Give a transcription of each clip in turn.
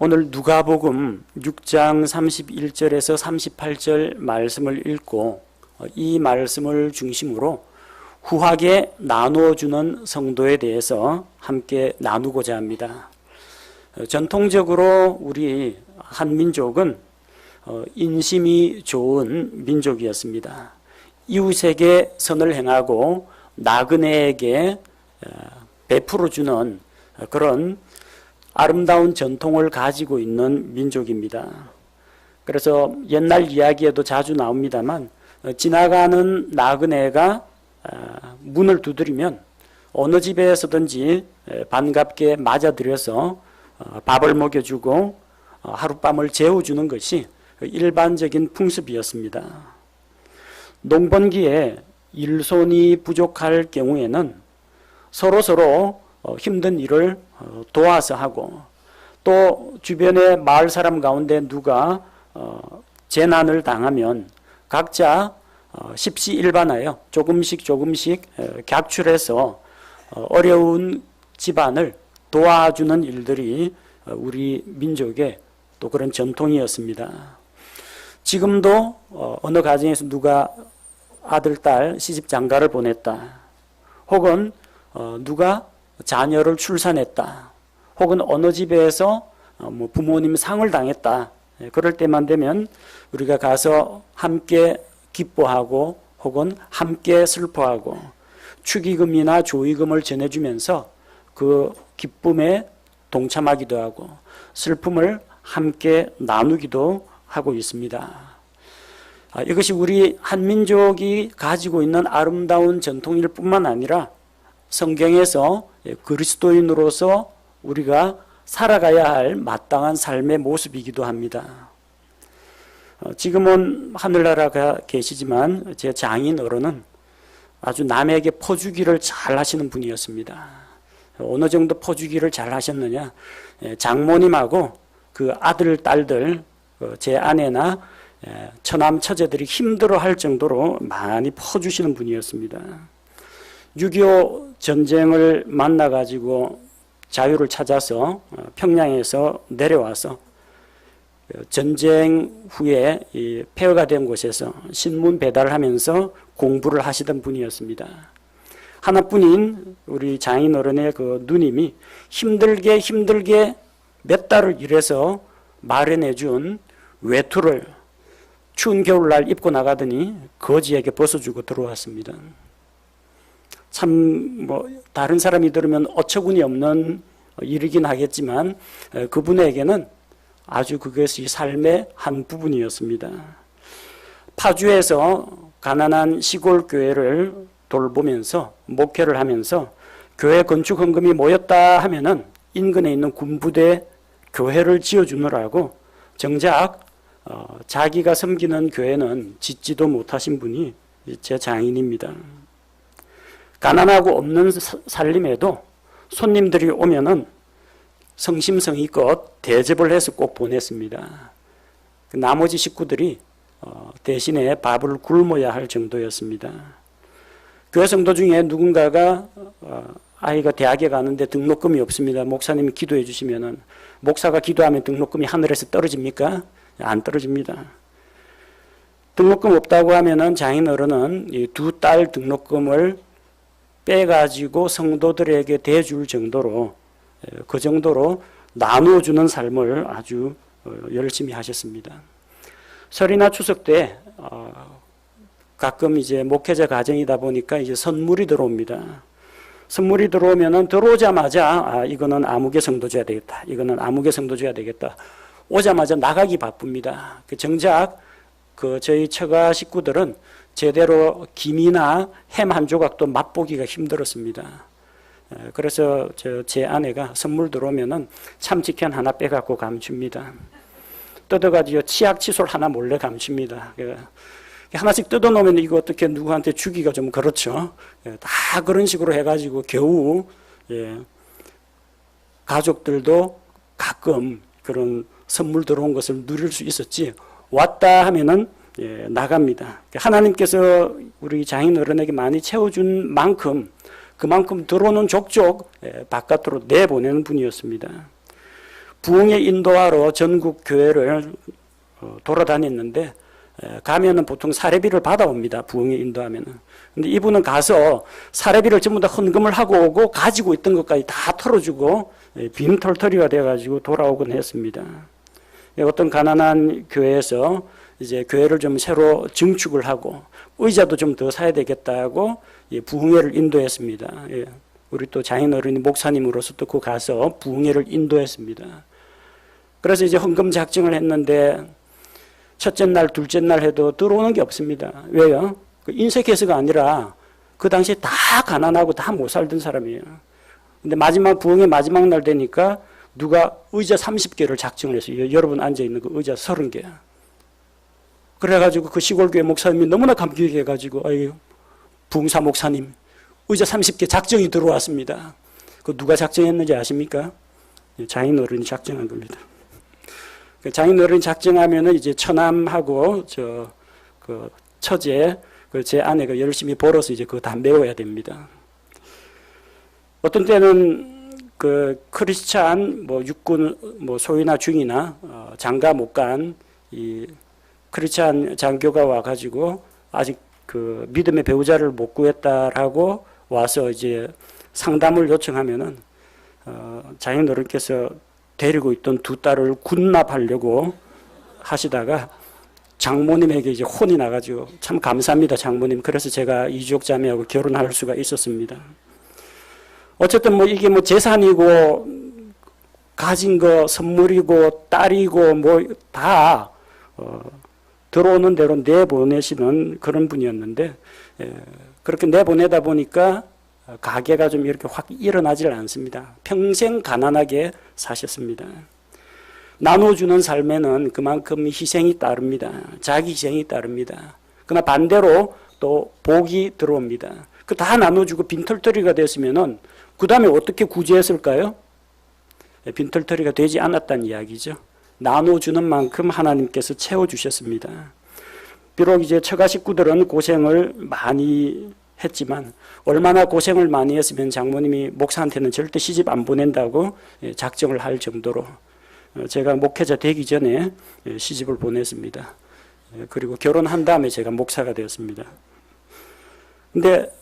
오늘 누가복음 6장 31절에서 38절 말씀을 읽고 이 말씀을 중심으로 후하게 나누어주는 성도에 대해서 함께 나누고자 합니다. 전통적으로 우리 한민족은 인심이 좋은 민족이었습니다. 이웃에게 선을 행하고 나그네에게 베풀어주는 그런 아름다운 전통을 가지고 있는 민족입니다. 그래서 옛날 이야기에도 자주 나옵니다만 지나가는 나그네가 문을 두드리면 어느 집에서든지 반갑게 맞아들여서 밥을 먹여주고 하룻밤을 재워주는 것이 일반적인 풍습이었습니다. 농번기에 일손이 부족할 경우에는 서로 힘든 일을 도와서 하고, 또 주변의 마을 사람 가운데 누가 재난을 당하면 각자 십시일반하여 조금씩 객출해서 어려운 집안을 도와주는 일들이 우리 민족의 또 그런 전통이었습니다. 지금도 어느 가정에서 누가 아들, 딸 시집 장가를 보냈다, 혹은 누가 자녀를 출산했다, 혹은 어느 집에서 부모님 상을 당했다, 그럴 때만 되면 우리가 가서 함께 기뻐하고 혹은 함께 슬퍼하고 축의금이나 조의금을 전해주면서 그 기쁨에 동참하기도 하고 슬픔을 함께 나누기도 하고 있습니다. 이것이 우리 한민족이 가지고 있는 아름다운 전통일 뿐만 아니라 성경에서 그리스도인으로서 우리가 살아가야 할 마땅한 삶의 모습이기도 합니다. 지금은 하늘나라가 계시지만 제 장인 어른은 아주 남에게 퍼주기를 잘 하시는 분이었습니다. 어느 정도 퍼주기를 잘 하셨느냐, 장모님하고 그 아들, 딸들, 제 아내나 처남, 처제들이 힘들어할 정도로 많이 퍼주시는 분이었습니다. 6.25 전쟁을 만나가지고 자유를 찾아서 평양에서 내려와서 전쟁 후에 폐허가 된 곳에서 신문 배달을 하면서 공부를 하시던 분이었습니다. 하나뿐인 우리 장인어른의 그 누님이 힘들게 몇 달을 일해서 마련해준 외투를 추운 겨울날 입고 나가더니 거지에게 벗어주고 들어왔습니다. 참 다른 사람이 들으면 어처구니 없는 일이긴 하겠지만 그분에게는 아주 그것이 삶의 한 부분이었습니다. 파주에서 가난한 시골 교회를 돌보면서 목회를 하면서 교회 건축 헌금이 모였다 하면은 인근에 있는 군부대 교회를 지어주느라고 정작 자기가 섬기는 교회는 짓지도 못하신 분이 제 장인입니다. 가난하고 없는 살림에도 손님들이 오면은 성심성의껏 대접을 해서 꼭 보냈습니다. 나머지 식구들이 대신에 밥을 굶어야 할 정도였습니다. 교회 성도 중에 누군가가 아이가 대학에 가는데 등록금이 없습니다. 목사님이 기도해 주시면은, 목사가 기도하면 등록금이 하늘에서 떨어집니까? 안 떨어집니다. 등록금 없다고 하면은 장인어른은 이 두 딸 등록금을 빼가지고 성도들에게 대줄 정도로, 그 정도로 나누어주는 삶을 아주 열심히 하셨습니다. 설이나 추석 때 가끔 이제 목회자 가정이다 보니까 이제 선물이 들어옵니다. 선물이 들어오면은 들어오자마자 이거는 아무개 성도 줘야 되겠다, 이거는 아무개 성도 줘야 되겠다, 오자마자 나가기 바쁩니다. 정작 저희 처가 식구들은 제대로 김이나 햄 한 조각도 맛보기가 힘들었습니다. 그래서 제 아내가 선물 들어오면은 참치캔 하나 빼갖고 감춥니다. 뜯어가지고 치약 칫솔 하나 몰래 감춥니다. 하나씩 뜯어놓으면 이거 어떻게 누구한테 주기가 좀 그렇죠. 다 그런 식으로 해가지고 겨우 가족들도 가끔 그런 선물 들어온 것을 누릴 수 있었지, 왔다 하면은 나갑니다. 하나님께서 우리 장인어른에게 많이 채워준 만큼 그만큼 들어오는 족족 바깥으로 내보내는 분이었습니다. 부흥에 인도하러 전국 교회를 돌아다녔는데 가면은 보통 사례비를 받아옵니다. 부흥에 인도하면은. 근데 이분은 가서 사례비를 전부 다 헌금을 하고 오고 가지고 있던 것까지 다 털어주고 빈털터리가 돼가지고 돌아오곤 했습니다. 어떤 가난한 교회에서 이제 교회를 좀 새로 증축을 하고 의자도 좀 더 사야 되겠다고 부흥회를 인도했습니다. 우리 또 장인어른이 목사님으로서 또 그 가서 부흥회를 인도했습니다. 그래서 이제 헌금 작정을 했는데 첫째 날, 둘째 날 해도 들어오는 게 없습니다. 왜요? 인색해서가 아니라 그 당시에 다 가난하고 다 못 살던 사람이에요. 근데 부흥회 마지막 날 되니까 누가 의자 30개를 작정을 했어요. 여러분 앉아있는 그 의자 30개. 그래가지고 그 시골교회 목사님이 너무나 감격해가지고, 아유, 부흥사 목사님, 의자 30개 작정이 들어왔습니다. 그 누가 작정했는지 아십니까? 장인어른이 작정한 겁니다. 장인어른이 작정하면은 이제 처남하고 그 처제, 제 아내가 열심히 벌어서 이제 그거 다 메워야 됩니다. 어떤 때는 그 크리스찬 육군 소위나 중이나 장가 못 간 이 크리스찬 장교가 와가지고 아직 그 믿음의 배우자를 못 구했다라고 와서 이제 상담을 요청하면은 장인어른께서 데리고 있던 두 딸을 군납하려고 하시다가 장모님에게 이제 혼이 나가지고 참 감사합니다, 장모님. 그래서 제가 이주옥 자매하고 결혼할 수가 있었습니다. 어쨌든 이게 재산이고 가진 거 선물이고 딸이고 다 들어오는 대로 내보내시는 그런 분이었는데 그렇게 내보내다 보니까 가게가 좀 이렇게 확 일어나질 않습니다. 평생 가난하게 사셨습니다. 나눠주는 삶에는 그만큼 희생이 따릅니다. 자기 희생이 따릅니다. 그러나 반대로 또 복이 들어옵니다. 그 다 나눠주고 빈털터리가 됐으면은 그 다음에 어떻게 구제했을까요? 빈털터리가 되지 않았다는 이야기죠. 나눠주는 만큼 하나님께서 채워주셨습니다. 비록 이제 처가 식구들은 고생을 많이 했지만 얼마나 고생을 많이 했으면 장모님이 목사한테는 절대 시집 안 보낸다고 작정을 할 정도로 제가 목회자 되기 전에 시집을 보냈습니다. 그리고 결혼한 다음에 제가 목사가 되었습니다. 근데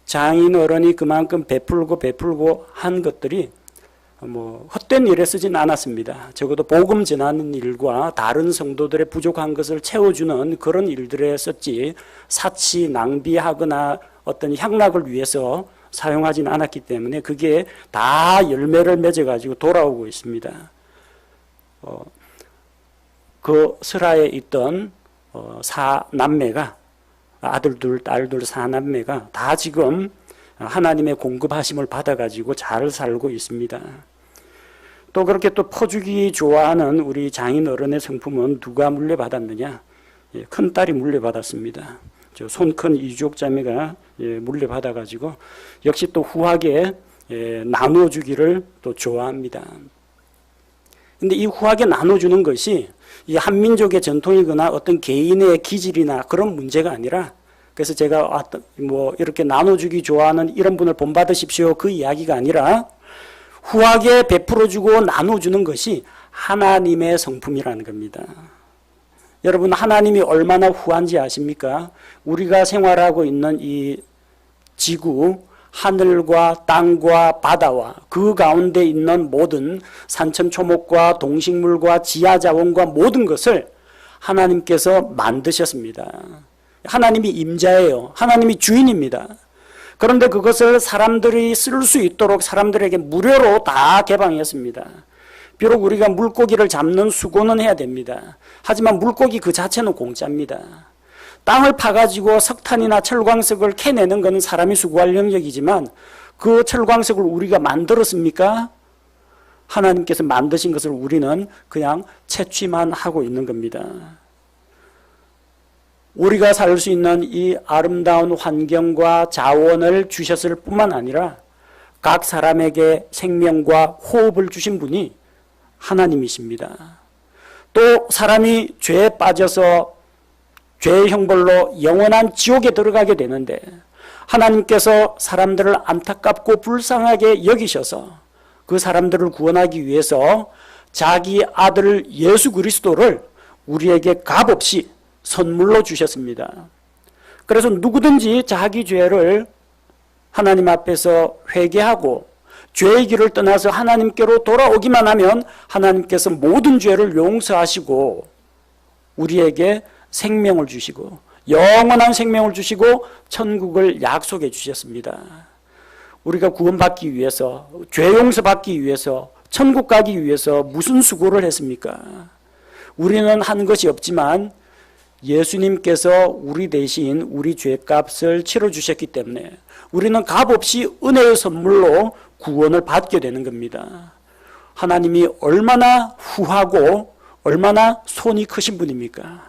장인어른이 그만큼 베풀고 한 것들이 헛된 일에 쓰진 않았습니다. 적어도 복음 전하는 일과 다른 성도들의 부족한 것을 채워주는 그런 일들에 썼지 사치 낭비하거나 어떤 향락을 위해서 사용하진 않았기 때문에 그게 다 열매를 맺어가지고 돌아오고 있습니다. 그 설화에 있던 사남매가 아들 둘, 딸 둘, 사남매가 다 지금 하나님의 공급하심을 받아가지고 잘 살고 있습니다. 또 그렇게 또 퍼주기 좋아하는 우리 장인어른의 성품은 누가 물려받았느냐? 큰딸이 물려받았습니다. 손 큰 이주옥 자매가 물려받아가지고 역시 또 후하게 나눠주기를 또 좋아합니다. 근데 이 후하게 나눠주는 것이 이 한민족의 전통이거나 어떤 개인의 기질이나 그런 문제가 아니라 그래서 제가 이렇게 나눠주기 좋아하는 이런 분을 본받으십시오 그 이야기가 아니라 후하게 베풀어주고 나눠주는 것이 하나님의 성품이라는 겁니다. 여러분 하나님이 얼마나 후한지 아십니까? 우리가 생활하고 있는 이 지구 하늘과 땅과 바다와 그 가운데 있는 모든 산천초목과 동식물과 지하자원과 모든 것을 하나님께서 만드셨습니다. 하나님이 임자예요. 하나님이 주인입니다. 그런데 그것을 사람들이 쓸 수 있도록 사람들에게 무료로 다 개방했습니다. 비록 우리가 물고기를 잡는 수고는 해야 됩니다. 하지만 물고기 그 자체는 공짜입니다. 땅을 파가지고 석탄이나 철광석을 캐내는 것은 사람이 수고할 영역이지만 그 철광석을 우리가 만들었습니까? 하나님께서 만드신 것을 우리는 그냥 채취만 하고 있는 겁니다. 우리가 살 수 있는 이 아름다운 환경과 자원을 주셨을 뿐만 아니라 각 사람에게 생명과 호흡을 주신 분이 하나님이십니다. 또 사람이 죄에 빠져서 죄의 형벌로 영원한 지옥에 들어가게 되는데 하나님께서 사람들을 안타깝고 불쌍하게 여기셔서 그 사람들을 구원하기 위해서 자기 아들 예수 그리스도를 우리에게 값없이 선물로 주셨습니다. 그래서 누구든지 자기 죄를 하나님 앞에서 회개하고 죄의 길을 떠나서 하나님께로 돌아오기만 하면 하나님께서 모든 죄를 용서하시고 우리에게 생명을 주시고 영원한 생명을 주시고 천국을 약속해 주셨습니다. 우리가 구원받기 위해서, 죄 용서받기 위해서, 천국 가기 위해서 무슨 수고를 했습니까? 우리는 한 것이 없지만 예수님께서 우리 대신 우리 죄값을 치러주셨기 때문에 우리는 값없이 은혜의 선물로 구원을 받게 되는 겁니다. 하나님이 얼마나 후하고 얼마나 손이 크신 분입니까?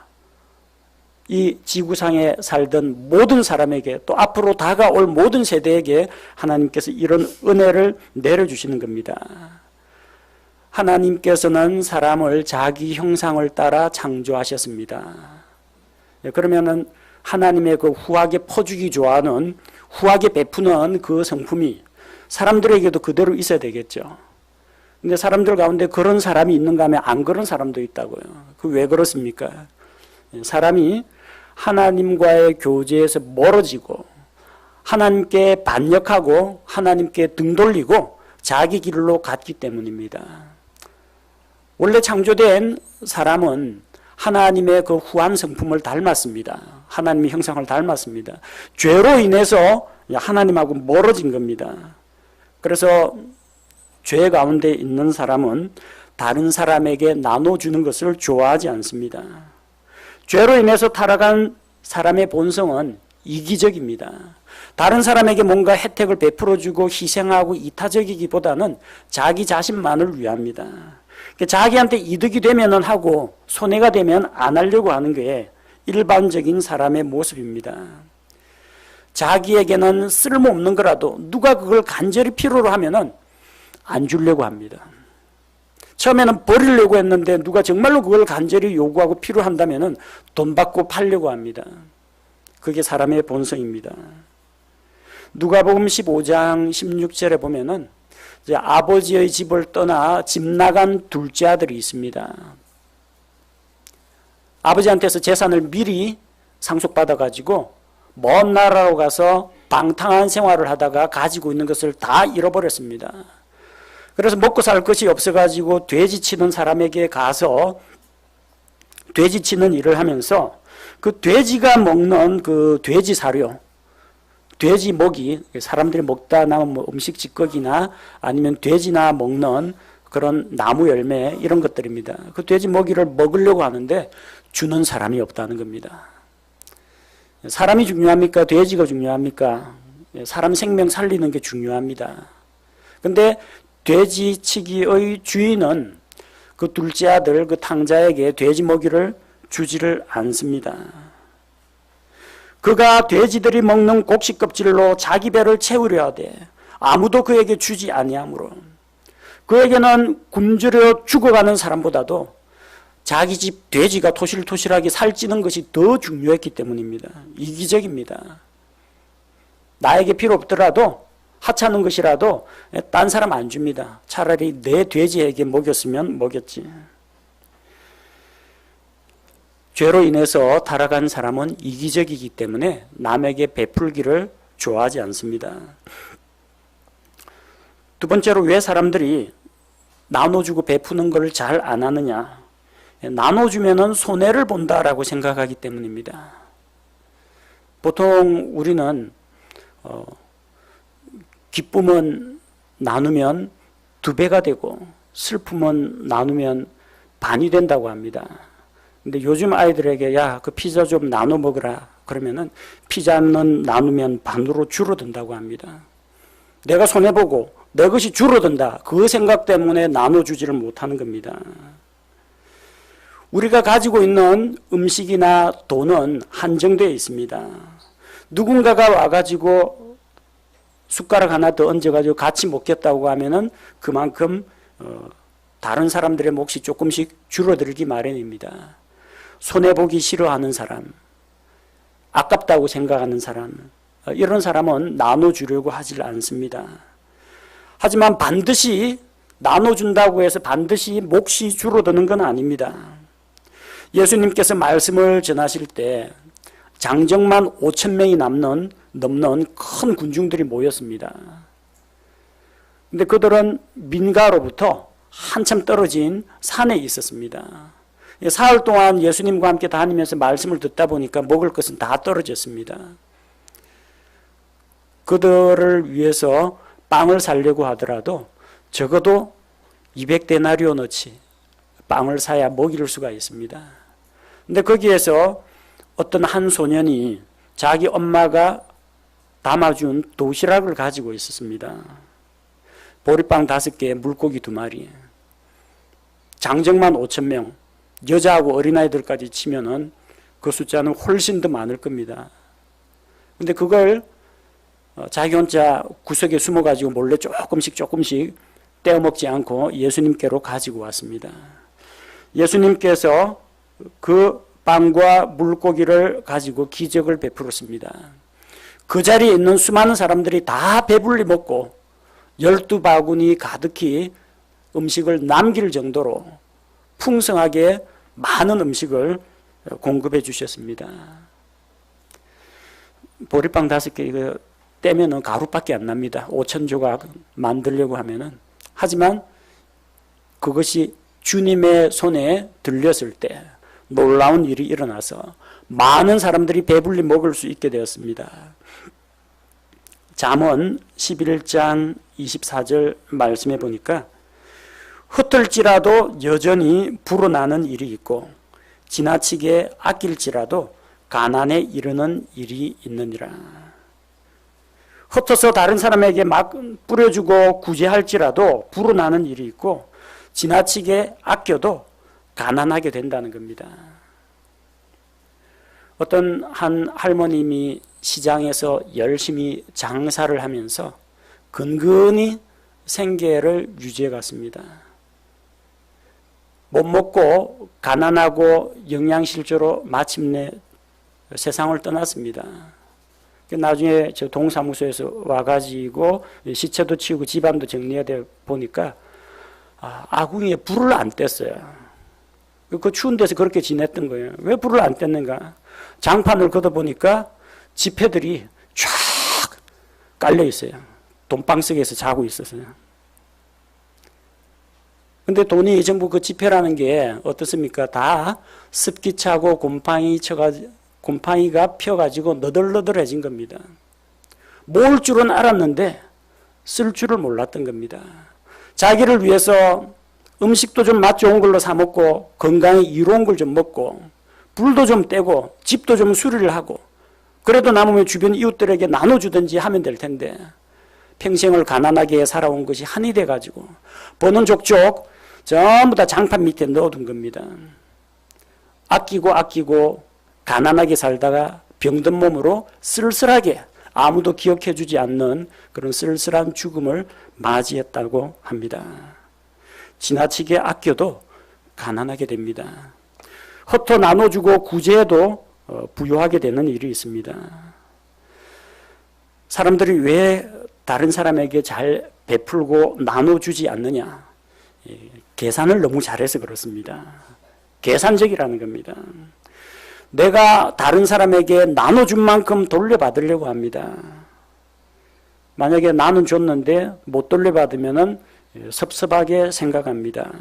이 지구상에 살던 모든 사람에게 또 앞으로 다가올 모든 세대에게 하나님께서 이런 은혜를 내려주시는 겁니다. 하나님께서는 사람을 자기 형상을 따라 창조하셨습니다. 그러면은 하나님의 그 후하게 퍼주기 좋아하는, 후하게 베푸는 그 성품이 사람들에게도 그대로 있어야 되겠죠. 근데 사람들 가운데 그런 사람이 있는가 하면 안 그런 사람도 있다고요. 그 왜 그렇습니까? 사람이 하나님과의 교제에서 멀어지고 하나님께 반역하고 하나님께 등 돌리고 자기 길로 갔기 때문입니다. 원래 창조된 사람은 하나님의 그 후한 성품을 닮았습니다. 하나님의 형상을 닮았습니다. 죄로 인해서 하나님하고 멀어진 겁니다. 그래서 죄 가운데 있는 사람은 다른 사람에게 나눠주는 것을 좋아하지 않습니다. 죄로 인해서 타락한 사람의 본성은 이기적입니다. 다른 사람에게 뭔가 혜택을 베풀어주고 희생하고 이타적이기보다는 자기 자신만을 위합니다. 자기한테 이득이 되면은 하고 손해가 되면 안 하려고 하는 게 일반적인 사람의 모습입니다. 자기에게는 쓸모없는 거라도 누가 그걸 간절히 필요로 하면은 안 주려고 합니다. 처음에는 버리려고 했는데 누가 정말로 그걸 간절히 요구하고 필요한다면은 돈 받고 팔려고 합니다. 그게 사람의 본성입니다. 누가복음 15장 16절에 보면은 이제 아버지의 집을 떠나 집 나간 둘째 아들이 있습니다. 아버지한테서 재산을 미리 상속받아 가지고 먼 나라로 가서 방탕한 생활을 하다가 가지고 있는 것을 다 잃어버렸습니다. 그래서 먹고 살 것이 없어가지고 돼지 치는 사람에게 가서 돼지 치는 일을 하면서 그 돼지가 먹는 그 돼지 사료, 돼지 먹이, 사람들이 먹다 남은 뭐 음식 찌꺼기나 아니면 돼지나 먹는 그런 나무 열매 이런 것들입니다. 그 돼지 먹이를 먹으려고 하는데 주는 사람이 없다는 겁니다. 사람이 중요합니까? 돼지가 중요합니까? 사람 생명 살리는 게 중요합니다. 근데 돼지치기의 주인은 그 둘째 아들, 그 탕자에게 돼지 먹이를 주지를 않습니다. 그가 돼지들이 먹는 곡식 껍질로 자기 배를 채우려 하되 아무도 그에게 주지 아니하므로 그에게는 굶주려 죽어가는 사람보다도 자기 집 돼지가 토실토실하게 살찌는 것이 더 중요했기 때문입니다. 이기적입니다. 나에게 필요 없더라도 하찮은 것이라도 딴 사람 안 줍니다. 차라리 내 돼지에게 먹였으면 먹였지. 죄로 인해서 타락한 사람은 이기적이기 때문에 남에게 베풀기를 좋아하지 않습니다. 두 번째로 왜 사람들이 나눠주고 베푸는 걸 잘 안 하느냐? 나눠주면은 손해를 본다라고 생각하기 때문입니다. 보통 우리는 기쁨은 나누면 2배가 되고 슬픔은 나누면 반이 된다고 합니다. 근데 요즘 아이들에게 야, 그 피자 좀 나눠 먹으라 그러면은 피자는 나누면 반으로 줄어든다고 합니다. 내가 손해보고 내 것이 줄어든다. 그 생각 때문에 나눠주지를 못하는 겁니다. 우리가 가지고 있는 음식이나 돈은 한정되어 있습니다. 누군가가 와가지고 숟가락 하나 더 얹어가지고 같이 먹겠다고 하면은 그만큼 다른 사람들의 몫이 조금씩 줄어들기 마련입니다. 손해보기 싫어하는 사람, 아깝다고 생각하는 사람, 이런 사람은 나눠주려고 하질 않습니다. 하지만 반드시 나눠준다고 해서 반드시 몫이 줄어드는 건 아닙니다. 예수님께서 말씀을 전하실 때 장정만 5천 명이 넘는 큰 군중들이 모였습니다. 근데 그들은 민가로부터 한참 떨어진 산에 있었습니다. 사흘 동안 예수님과 함께 다니면서 말씀을 듣다 보니까 먹을 것은 다 떨어졌습니다. 그들을 위해서 빵을 사려고 하더라도 적어도 200데나리온어치 빵을 사야 먹일 수가 있습니다. 근데 거기에서 어떤 한 소년이 자기 엄마가 담아준 도시락을 가지고 있었습니다. 보리빵 5개, 물고기 2마리. 장정만 5천 명, 여자하고 어린아이들까지 치면은 그 숫자는 훨씬 더 많을 겁니다. 근데 그걸 자기 혼자 구석에 숨어가지고 몰래 조금씩 떼어먹지 않고 예수님께로 가지고 왔습니다. 예수님께서 그 빵과 물고기를 가지고 기적을 베풀었습니다. 그 자리에 있는 수많은 사람들이 다 배불리 먹고 12바구니 가득히 음식을 남길 정도로 풍성하게 많은 음식을 공급해 주셨습니다. 보리빵 5개 이거 떼면은 가루밖에 안 납니다. 5천 조각 만들려고 하면은. 하지만 그것이 주님의 손에 들렸을 때 놀라운 일이 일어나서 많은 사람들이 배불리 먹을 수 있게 되었습니다. 잠언 11장 24절 말씀해 보니까 흩을지라도 여전히 불어나는 일이 있고 지나치게 아낄지라도 가난에 이르는 일이 있느니라. 흩어서 다른 사람에게 막 뿌려주고 구제할지라도 불어나는 일이 있고 지나치게 아껴도 가난하게 된다는 겁니다. 어떤 한 할머님이 시장에서 열심히 장사를 하면서 근근히 생계를 유지해 갔습니다. 못 먹고 가난하고 영양실조로 마침내 세상을 떠났습니다. 나중에 저 동사무소에서 와가지고 시체도 치우고 집안도 정리해야 보니까 아궁이에 불을 안 뗐어요. 그 추운 데서 그렇게 지냈던 거예요. 왜 불을 안 뗐는가? 장판을 걷어보니까 지폐들이 쫙 깔려 있어요. 돈방석에서 자고 있었어요. 근데 돈이 전부 그 지폐라는 게 어떻습니까? 다 습기 차고 곰팡이가 펴가지고 너덜너덜해진 겁니다. 모을 줄은 알았는데 쓸 줄을 몰랐던 겁니다. 자기를 위해서 음식도 좀 맛 좋은 걸로 사 먹고 건강에 이로운 걸 좀 먹고 불도 좀 떼고 집도 좀 수리를 하고 그래도 남으면 주변 이웃들에게 나눠주든지 하면 될 텐데 평생을 가난하게 살아온 것이 한이 돼가지고 버는 족족 전부 다 장판 밑에 넣어둔 겁니다. 아끼고 가난하게 살다가 병든 몸으로 쓸쓸하게 아무도 기억해주지 않는 그런 쓸쓸한 죽음을 맞이했다고 합니다. 지나치게 아껴도 가난하게 됩니다. 흩어 나눠주고 구제해도 부유하게 되는 일이 있습니다. 사람들이 왜 다른 사람에게 잘 베풀고 나눠주지 않느냐? 계산을 너무 잘해서 그렇습니다. 계산적이라는 겁니다. 내가 다른 사람에게 나눠준 만큼 돌려받으려고 합니다. 만약에 나는 줬는데 못 돌려받으면 섭섭하게 생각합니다.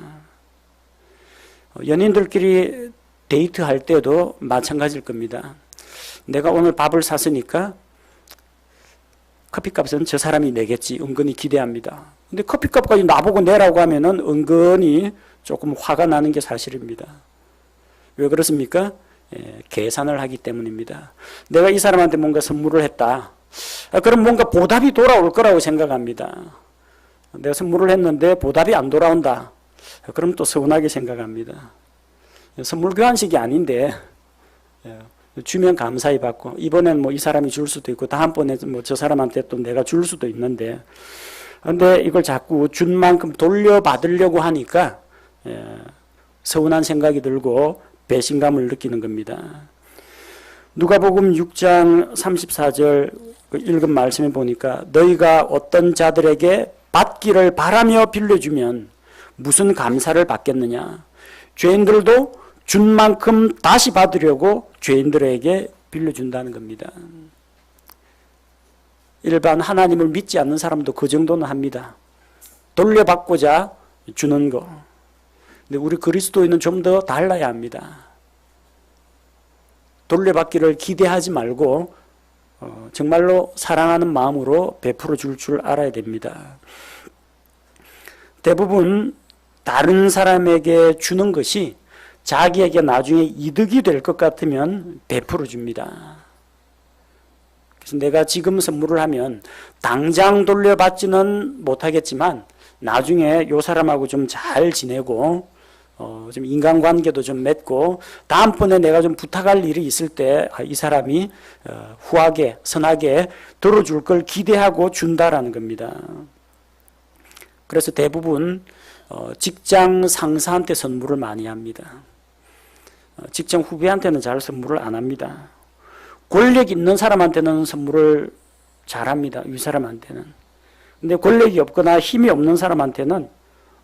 연인들끼리 데이트할 때도 마찬가지일 겁니다. 내가 오늘 밥을 샀으니까 커피값은 저 사람이 내겠지 은근히 기대합니다. 근데 커피값까지 나보고 내라고 하면은 은근히 조금 화가 나는 게 사실입니다. 왜 그렇습니까? 계산을 하기 때문입니다. 내가 이 사람한테 뭔가 선물을 했다. 그럼 뭔가 보답이 돌아올 거라고 생각합니다. 내가 선물을 했는데 보답이 안 돌아온다. 그럼 또 서운하게 생각합니다. 선물 교환식이 아닌데 주면 감사히 받고 이번엔 뭐 이 사람이 줄 수도 있고 다음번에 뭐 저 사람한테 또 내가 줄 수도 있는데 근데 이걸 자꾸 준 만큼 돌려받으려고 하니까 서운한 생각이 들고 배신감을 느끼는 겁니다. 누가복음 6장 34절 읽은 말씀에 보니까 너희가 어떤 자들에게 받기를 바라며 빌려주면 무슨 감사를 받겠느냐. 죄인들도 준 만큼 다시 받으려고 죄인들에게 빌려준다는 겁니다. 일반 하나님을 믿지 않는 사람도 그 정도는 합니다. 돌려받고자 주는 거. 근데 우리 그리스도인은 좀 더 달라야 합니다. 돌려받기를 기대하지 말고 정말로 사랑하는 마음으로 베풀어 줄 알아야 됩니다. 대부분 다른 사람에게 주는 것이 자기에게 나중에 이득이 될 것 같으면 베풀어 줍니다. 그래서 내가 지금 선물을 하면 당장 돌려받지는 못하겠지만 나중에 이 사람하고 좀 잘 지내고 좀 인간관계도 좀 맺고 다음번에 내가 좀 부탁할 일이 있을 때 이 사람이 후하게 선하게 들어줄 걸 기대하고 준다라는 겁니다. 그래서 대부분 직장 상사한테 선물을 많이 합니다. 직장 후배한테는 잘 선물을 안 합니다. 권력 있는 사람한테는 선물을 잘합니다. 위 사람한테는. 근데 권력이 없거나 힘이 없는 사람한테는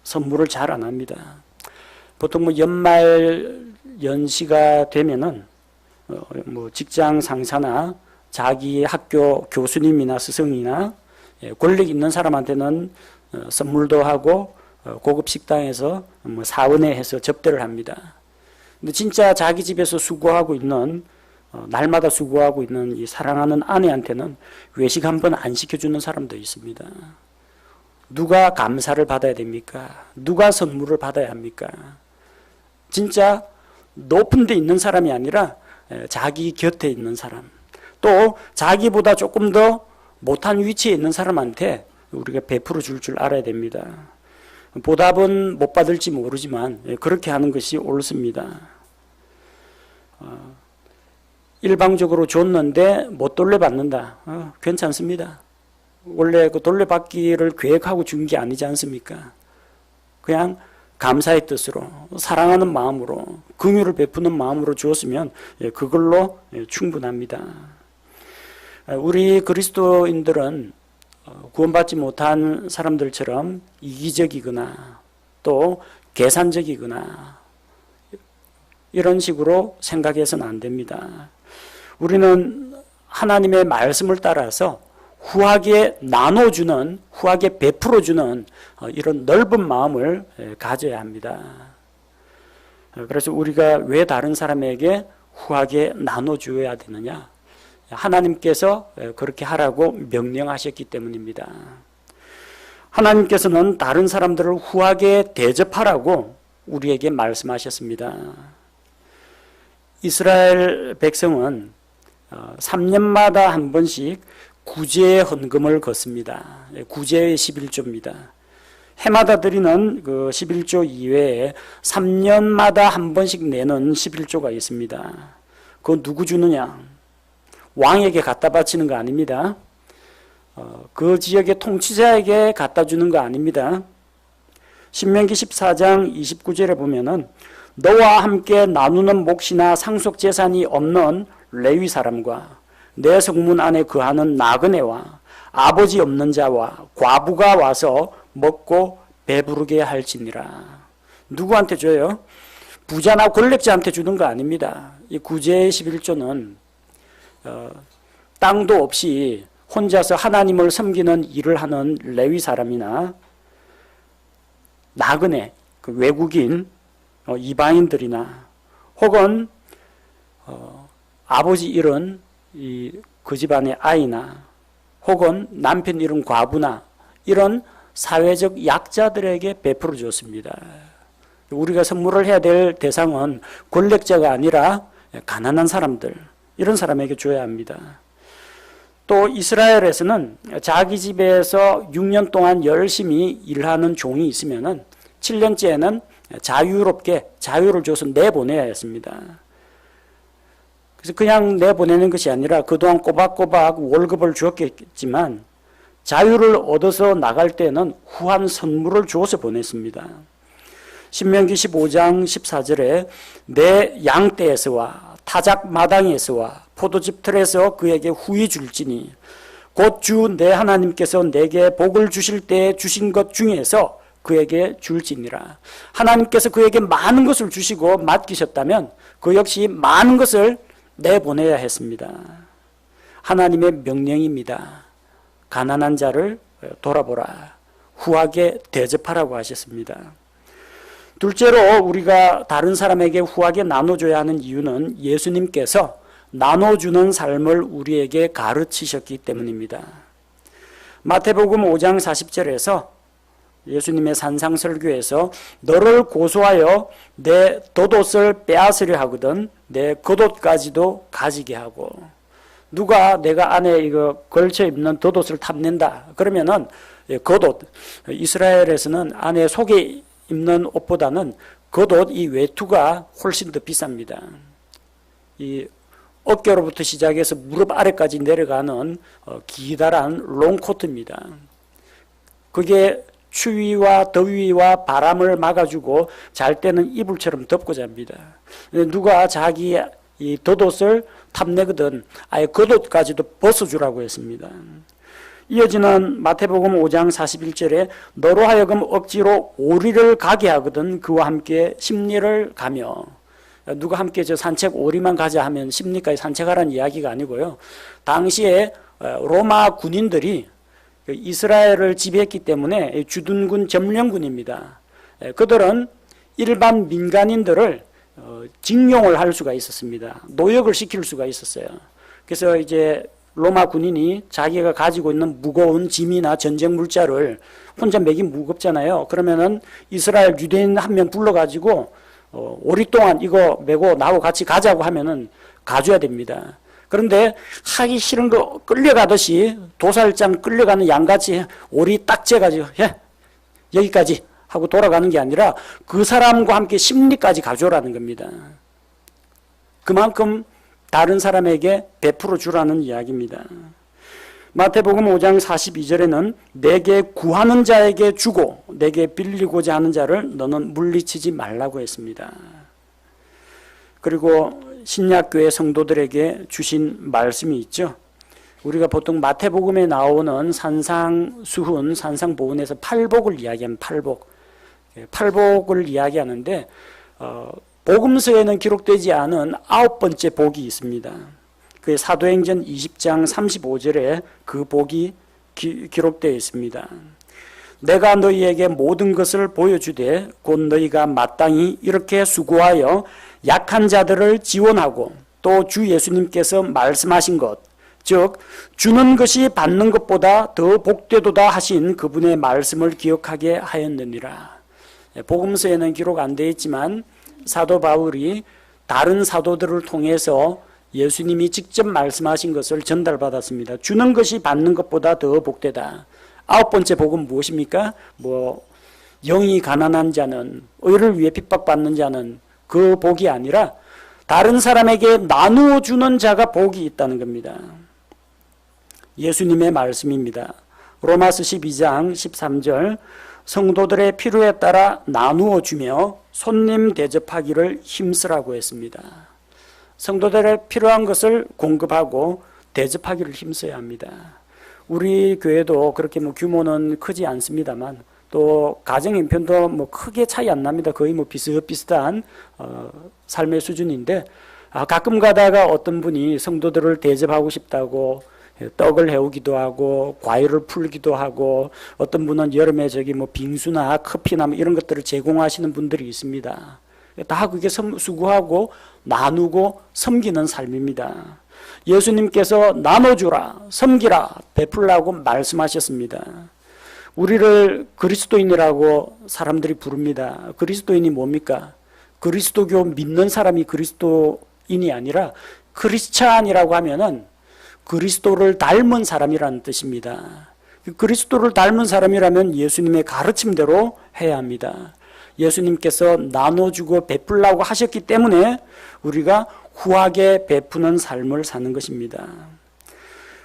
선물을 잘 안 합니다. 보통 뭐 연말 연시가 되면은 뭐 직장 상사나 자기 학교 교수님이나 스승이나 권력 있는 사람한테는 선물도 하고 고급 식당에서 뭐 사은회해서 접대를 합니다. 근데 진짜 자기 집에서 수고하고 있는 날마다 수고하고 있는 이 사랑하는 아내한테는 외식 한 번 안 시켜주는 사람도 있습니다. 누가 감사를 받아야 됩니까? 누가 선물을 받아야 합니까? 진짜 높은 데 있는 사람이 아니라 자기 곁에 있는 사람, 또 자기보다 조금 더 못한 위치에 있는 사람한테 우리가 베풀어 줄 알아야 됩니다. 보답은 못 받을지 모르지만 그렇게 하는 것이 옳습니다. 일방적으로 줬는데 못 돌려받는다. 괜찮습니다. 원래 그 돌려받기를 계획하고 준 게 아니지 않습니까? 그냥 감사의 뜻으로 사랑하는 마음으로 긍휼을 베푸는 마음으로 주었으면 그걸로 충분합니다. 우리 그리스도인들은 구원받지 못한 사람들처럼 이기적이거나 또 계산적이거나 이런 식으로 생각해서는 안 됩니다. 우리는 하나님의 말씀을 따라서 후하게 나눠주는, 후하게 베풀어주는 이런 넓은 마음을 가져야 합니다. 그래서 우리가 왜 다른 사람에게 후하게 나눠줘야 되느냐? 하나님께서 그렇게 하라고 명령하셨기 때문입니다. 하나님께서는 다른 사람들을 후하게 대접하라고 우리에게 말씀하셨습니다. 이스라엘 백성은 3년마다 한 번씩 구제의 헌금을 걷습니다. 구제의 11조입니다. 해마다 드리는 그 11조 이외에 3년마다 한 번씩 내는 11조가 있습니다. 그건 누구 주느냐? 왕에게 갖다 바치는 거 아닙니다. 그 지역의 통치자에게 갖다 주는 거 아닙니다. 신명기 14장 29절에 보면은 너와 함께 나누는 몫이나 상속 재산이 없는 레위 사람과 내 성문 안에 거하는 나그네와 아버지 없는 자와 과부가 와서 먹고 배부르게 할지니라. 누구한테 줘요? 부자나 권력자한테 주는 거 아닙니다. 이 구제의 11조는 땅도 없이 혼자서 하나님을 섬기는 일을 하는 레위 사람이나 나그네, 그 외국인, 이방인들이나 혹은 아버지 잃은 그 집안의 아이나 혹은 남편 잃은 과부나 이런 사회적 약자들에게 베풀어 줬습니다. 우리가 선물을 해야 될 대상은 권력자가 아니라 가난한 사람들, 이런 사람에게 줘야 합니다. 또 이스라엘에서는 자기 집에서 6년 동안 열심히 일하는 종이 있으면은 7년째에는 자유롭게 자유를 줘서 내보내야 했습니다. 그래서 그냥 내보내는 것이 아니라 그동안 꼬박꼬박 월급을 주었겠지만 자유를 얻어서 나갈 때는 후한 선물을 주어서 보냈습니다. 신명기 15장 14절에 내 양떼에서와 타작 마당에서와 포도즙 틀에서 그에게 후히 줄지니 곧 주 내 하나님께서 내게 복을 주실 때 주신 것 중에서 그에게 줄지니라. 하나님께서 그에게 많은 것을 주시고 맡기셨다면 그 역시 많은 것을 내보내야 했습니다. 하나님의 명령입니다. 가난한 자를 돌아보라. 후하게 대접하라고 하셨습니다. 둘째로 우리가 다른 사람에게 후하게 나눠줘야 하는 이유는 예수님께서 나눠주는 삶을 우리에게 가르치셨기 때문입니다. 마태복음 5장 40절에서 예수님의 산상설교에서 너를 고소하여 내 돛옷을 빼앗으려 하거든 내 겉옷까지도 가지게 하고, 누가 내가 안에 이거 걸쳐 입는 돛옷을 탐낸다 그러면은 겉옷, 이스라엘에서는 안에 속에 입는 옷보다는 겉옷 이 외투가 훨씬 더 비쌉니다. 이 어깨로부터 시작해서 무릎 아래까지 내려가는 기다란 롱코트입니다. 그게 추위와 더위와 바람을 막아주고 잘 때는 이불처럼 덮고 잡니다. 누가 자기 이 덧옷을 탐내거든 아예 겉옷까지도 벗어주라고 했습니다. 이어지는 마태복음 5장 41절에 너로 하여금 억지로 오리를 가게 하거든 그와 함께 십리를 가며, 누가 함께 저 산책 오리만 가자 하면 십리까지 산책하라는 이야기가 아니고요. 당시에 로마 군인들이 이스라엘을 지배했기 때문에 주둔군 점령군입니다. 그들은 일반 민간인들을 징용을 할 수가 있었습니다. 노역을 시킬 수가 있었어요. 그래서 이제 로마 군인이 자기가 가지고 있는 무거운 짐이나 전쟁 물자를 혼자 매기 무겁잖아요. 그러면은 이스라엘 유대인 한 명 불러가지고 오리 동안 이거 메고 나하고 같이 가자고 하면은 가줘야 됩니다. 그런데 하기 싫은 거 끌려가듯이 도살장 끌려가는 양같이 오리 딱 재가지고 여기까지 하고 돌아가는 게 아니라 그 사람과 함께 심리까지 가져오라는 겁니다. 그만큼 다른 사람에게 베풀어 주라는 이야기입니다. 마태복음 5장 42절에는 내게 구하는 자에게 주고 내게 빌리고자 하는 자를 너는 물리치지 말라고 했습니다. 그리고 신약교회 성도들에게 주신 말씀이 있죠. 우리가 보통 마태복음에 나오는 산상수훈, 산상보훈에서 팔복을 이야기하면 팔복을 이야기하는데 복음서에는 기록되지 않은 9번째 복이 있습니다. 그 사도행전 20장 35절에 그 복이 기록되어 있습니다. 내가 너희에게 모든 것을 보여주되 곧 너희가 마땅히 이렇게 수고하여 약한 자들을 지원하고 또 주 예수님께서 말씀하신 것, 즉 주는 것이 받는 것보다 더 복되도다 하신 그분의 말씀을 기억하게 하였느니라. 복음서에는 기록 안 되어 있지만 사도 바울이 다른 사도들을 통해서 예수님이 직접 말씀하신 것을 전달받았습니다. 주는 것이 받는 것보다 더 복되다. 9번째 복은 무엇입니까? 영이 가난한 자는, 의를 위해 핍박받는 자는 그 복이 아니라 다른 사람에게 나누어 주는 자가 복이 있다는 겁니다. 예수님의 말씀입니다. 로마서 12장 13절 성도들의 필요에 따라 나누어 주며 손님 대접하기를 힘쓰라고 했습니다. 성도들의 필요한 것을 공급하고 대접하기를 힘써야 합니다. 우리 교회도 그렇게 규모는 크지 않습니다만 또 가정 형편도 크게 차이 안 납니다. 거의 비슷비슷한 삶의 수준인데 가끔 가다가 어떤 분이 성도들을 대접하고 싶다고 떡을 해오기도 하고 과일을 풀기도 하고 어떤 분은 여름에 빙수나 커피나 이런 것들을 제공하시는 분들이 있습니다. 다 그게 수고하고 나누고 섬기는 삶입니다. 예수님께서 나눠주라, 섬기라, 베풀라고 말씀하셨습니다. 우리를 그리스도인이라고 사람들이 부릅니다. 그리스도인이 뭡니까? 그리스도교 믿는 사람이 그리스도인이 아니라 크리스찬이라고 하면은 그리스도를 닮은 사람이라는 뜻입니다. 그리스도를 닮은 사람이라면 예수님의 가르침대로 해야 합니다. 예수님께서 나눠주고 베풀라고 하셨기 때문에 우리가 후하게 베푸는 삶을 사는 것입니다.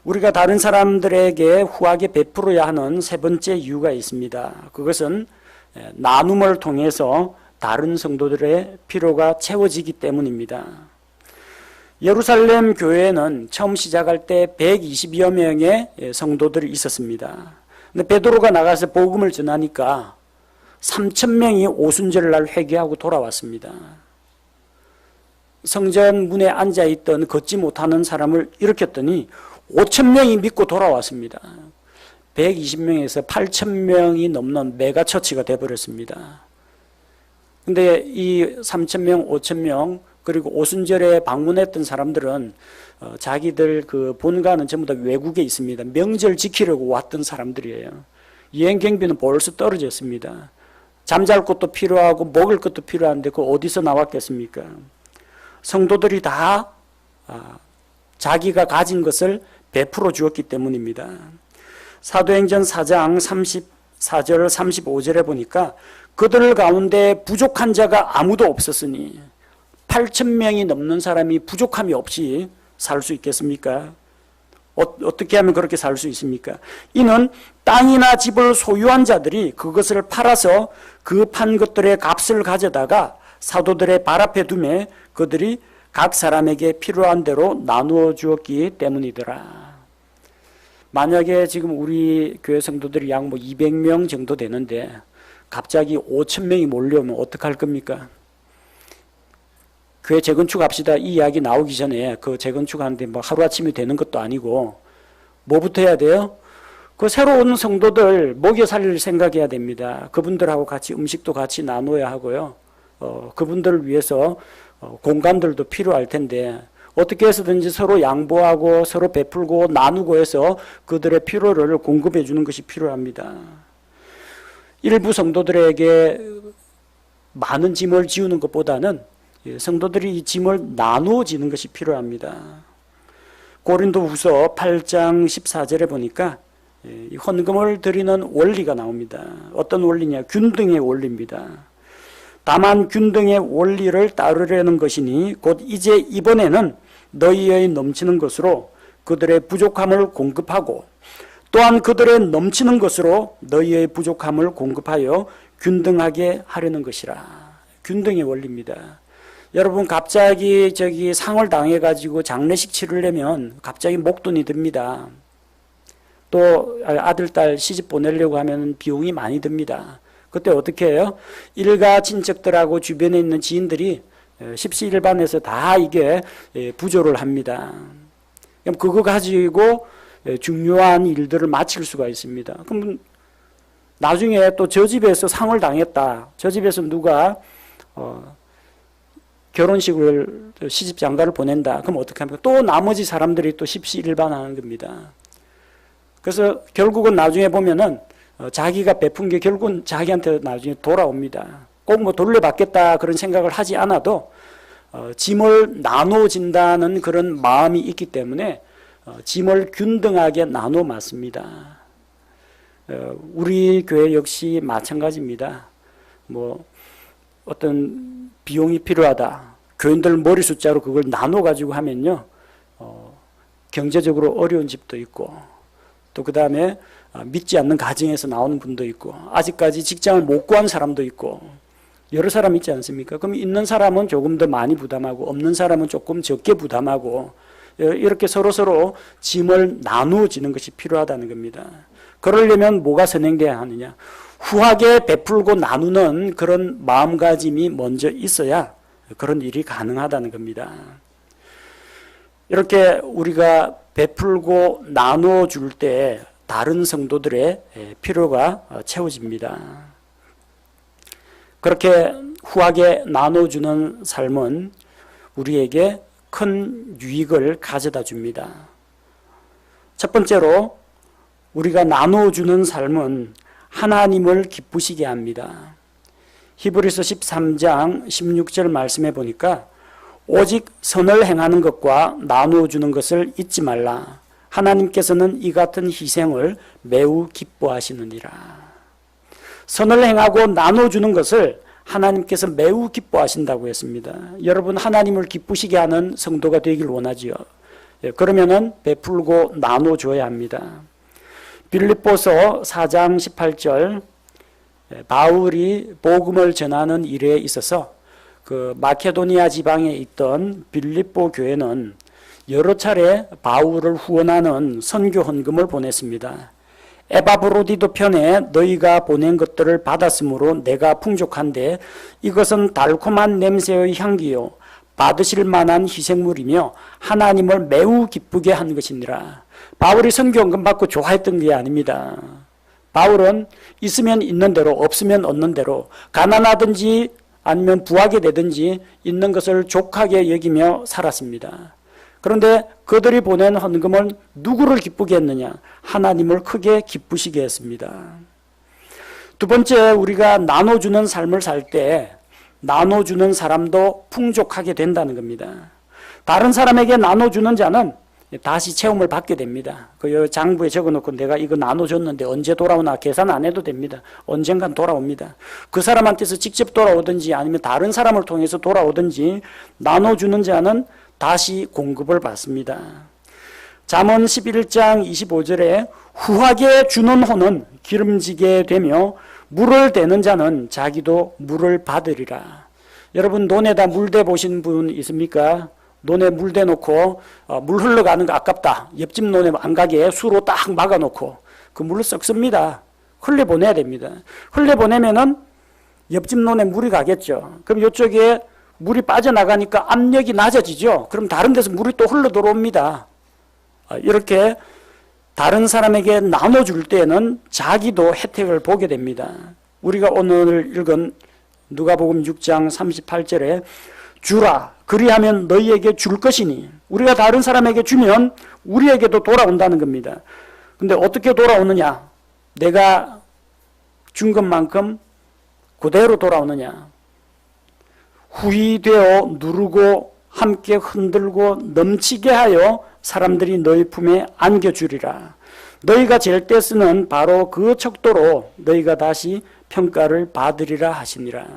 우리가 다른 사람들에게 후하게 베풀어야 하는 세 번째 이유가 있습니다. 그것은 나눔을 통해서 다른 성도들의 필요가 채워지기 때문입니다. 예루살렘 교회는 처음 시작할 때 120여 명의 성도들이 있었습니다. 근데 베드로가 나가서 복음을 전하니까 3,000명이 오순절날 회개하고 돌아왔습니다. 성전 문에 앉아있던 걷지 못하는 사람을 일으켰더니 5,000명이 믿고 돌아왔습니다. 120명에서 8,000명이 넘는 메가처치가 되어버렸습니다. 근데 이 3,000명, 5,000명 그리고 오순절에 방문했던 사람들은 자기들 그 본가는 전부 다 외국에 있습니다. 명절 지키려고 왔던 사람들이에요. 여행 경비는 벌써 떨어졌습니다. 잠잘 곳도 필요하고 먹을 것도 필요한데 그 어디서 나왔겠습니까? 성도들이 다 자기가 가진 것을 베풀어 주었기 때문입니다. 사도행전 4장 34절 35절에 보니까 그들 가운데 부족한 자가 아무도 없었으니 8,000명이 넘는 사람이 부족함이 없이 살 수 있겠습니까? 어떻게 하면 그렇게 살 수 있습니까? 이는 땅이나 집을 소유한 자들이 그것을 팔아서 그 판 것들의 값을 가져다가 사도들의 발 앞에 두매 그들이 각 사람에게 필요한 대로 나누어 주었기 때문이더라. 만약에 지금 우리 교회 성도들이 약 200명 정도 되는데 갑자기 5,000명이 몰려오면 어떡할 겁니까? 교회 재건축합시다 이 이야기 나오기 전에 그 재건축하는데 하루아침에 되는 것도 아니고 뭐부터 해야 돼요? 그 새로운 성도들 먹여 살릴 생각해야 됩니다. 그분들하고 같이 음식도 같이 나눠야 하고요. 그분들을 위해서 공간들도 필요할 텐데 어떻게 해서든지 서로 양보하고 서로 베풀고 나누고 해서 그들의 필요를 공급해 주는 것이 필요합니다. 일부 성도들에게 많은 짐을 지우는 것보다는 성도들이 이 짐을 나누어지는 것이 필요합니다. 고린도후서 8장 14절에 보니까 헌금을 드리는 원리가 나옵니다. 어떤 원리냐? 균등의 원리입니다. 다만 균등의 원리를 따르려는 것이니 곧 이제 이번에는 너희의 넘치는 것으로 그들의 부족함을 공급하고 또한 그들의 넘치는 것으로 너희의 부족함을 공급하여 균등하게 하려는 것이라. 균등의 원리입니다. 여러분 갑자기 상을 당해가지고 장례식 치르려면 갑자기 목돈이 듭니다. 또 아들, 딸 시집 보내려고 하면 비용이 많이 듭니다. 그때 어떻게 해요? 일가 친척들하고 주변에 있는 지인들이 십시일반해서 다 이게 부조를 합니다. 그럼 그거 가지고 중요한 일들을 마칠 수가 있습니다. 그럼 나중에 또 저 집에서 상을 당했다. 저 집에서 누가 결혼식을 시집 장가를 보낸다. 그럼 어떻게 합니까? 또 나머지 사람들이 또 십시일반하는 겁니다. 그래서 결국은 나중에 보면은 자기가 베푼 게 결국은 자기한테 나중에 돌아옵니다. 꼭 돌려받겠다 그런 생각을 하지 않아도 짐을 나눠진다는 그런 마음이 있기 때문에 짐을 균등하게 나눠 맞습니다. 우리 교회 역시 마찬가지입니다. 어떤 비용이 필요하다. 교인들 머리 숫자로 그걸 나눠 가지고 하면요, 경제적으로 어려운 집도 있고, 또 그 다음에 믿지 않는 가정에서 나오는 분도 있고, 아직까지 직장을 못 구한 사람도 있고, 여러 사람 있지 않습니까? 그럼 있는 사람은 조금 더 많이 부담하고, 없는 사람은 조금 적게 부담하고, 이렇게 서로서로 짐을 나누어지는 것이 필요하다는 겁니다. 그러려면 뭐가 선행돼야 하느냐? 후하게 베풀고 나누는 그런 마음가짐이 먼저 있어야 그런 일이 가능하다는 겁니다. 이렇게 우리가 베풀고 나누어 줄 때 다른 성도들의 필요가 채워집니다. 그렇게 후하게 나눠주는 삶은 우리에게 큰 유익을 가져다 줍니다. 첫 번째로 우리가 나눠주는 삶은 하나님을 기쁘시게 합니다. 히브리서 13장 16절 말씀해 보니까 오직 선을 행하는 것과 나누어주는 것을 잊지 말라. 하나님께서는 이 같은 희생을 매우 기뻐하시느니라. 선을 행하고 나눠주는 것을 하나님께서 매우 기뻐하신다고 했습니다. 여러분 하나님을 기쁘시게 하는 성도가 되길 원하지요. 그러면은 베풀고 나눠줘야 합니다. 빌립보서 4장 18절 바울이 복음을 전하는 일에 있어서 그 마케도니아 지방에 있던 빌립보 교회는 여러 차례 바울을 후원하는 선교 헌금을 보냈습니다. 에바브로디도 편에 너희가 보낸 것들을 받았으므로 내가 풍족한데 이것은 달콤한 냄새의 향기요 받으실 만한 희생물이며 하나님을 매우 기쁘게 한 것이니라. 바울이 선교 헌금 받고 좋아했던 게 아닙니다. 바울은 있으면 있는 대로 없으면 없는 대로 가난하든지 아니면 부하게 되든지 있는 것을 족하게 여기며 살았습니다. 그런데 그들이 보낸 헌금은 누구를 기쁘게 했느냐? 하나님을 크게 기쁘시게 했습니다. 두 번째, 우리가 나눠주는 삶을 살 때 나눠주는 사람도 풍족하게 된다는 겁니다. 다른 사람에게 나눠주는 자는 다시 체험을 받게 됩니다. 그 장부에 적어놓고 내가 이거 나눠줬는데 언제 돌아오나 계산 안 해도 됩니다. 언젠간 돌아옵니다. 그 사람한테서 직접 돌아오든지 아니면 다른 사람을 통해서 돌아오든지 나눠주는 자는 다시 공급을 받습니다. 잠언 11장 25절에 후하게 주는 호는 기름지게 되며 물을 대는 자는 자기도 물을 받으리라. 여러분 논에다 물 대 보신 분 있습니까? 논에 물 대놓고 물 흘러가는 거 아깝다. 옆집 논에 안 가게 수로 딱 막아놓고 그 물을 썩습니다. 흘려보내야 됩니다. 흘려보내면은 옆집 논에 물이 가겠죠. 그럼 이쪽에 물이 빠져나가니까 압력이 낮아지죠. 그럼 다른 데서 물이 또 흘러 들어옵니다. 이렇게 다른 사람에게 나눠줄 때에는 자기도 혜택을 보게 됩니다. 우리가 오늘 읽은 누가복음 6장 38절에 주라 그리하면 너희에게 줄 것이니 우리가 다른 사람에게 주면 우리에게도 돌아온다는 겁니다. 근데 어떻게 돌아오느냐? 내가 준 것만큼 그대로 돌아오느냐? 후히되어 누르고 함께 흔들고 넘치게 하여 사람들이 너희 품에 안겨주리라. 너희가 잴 때 쓰는 바로 그 척도로 너희가 다시 평가를 받으리라 하시니라.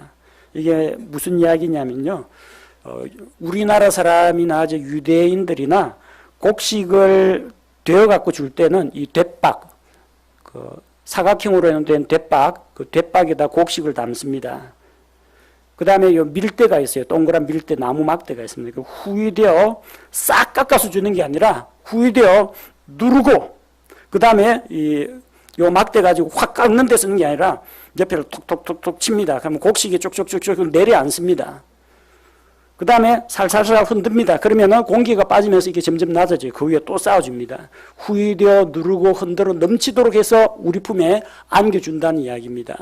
이게 무슨 이야기냐면요. 우리나라 사람이나 유대인들이나 곡식을 되어갖고 줄 때는 이 돛박, 사각형으로 된 돛박, 그 돛박에다 곡식을 담습니다. 그 다음에 요 밀대가 있어요. 동그란 밀대, 나무 막대가 있습니다. 후이되어 싹 깎아서 주는 게 아니라 후이되어 누르고, 그 다음에 요 막대 가지고 확 깎는 데 쓰는 게 아니라 옆에를 톡톡톡톡 칩니다. 그러면 곡식이 쭉쭉쭉쭉 내려앉습니다. 그 다음에 살살살 흔듭니다. 그러면은 공기가 빠지면서 이게 점점 낮아져요. 그 위에 또 쌓아줍니다. 후이되어 누르고 흔들어 넘치도록 해서 우리 품에 안겨준다는 이야기입니다.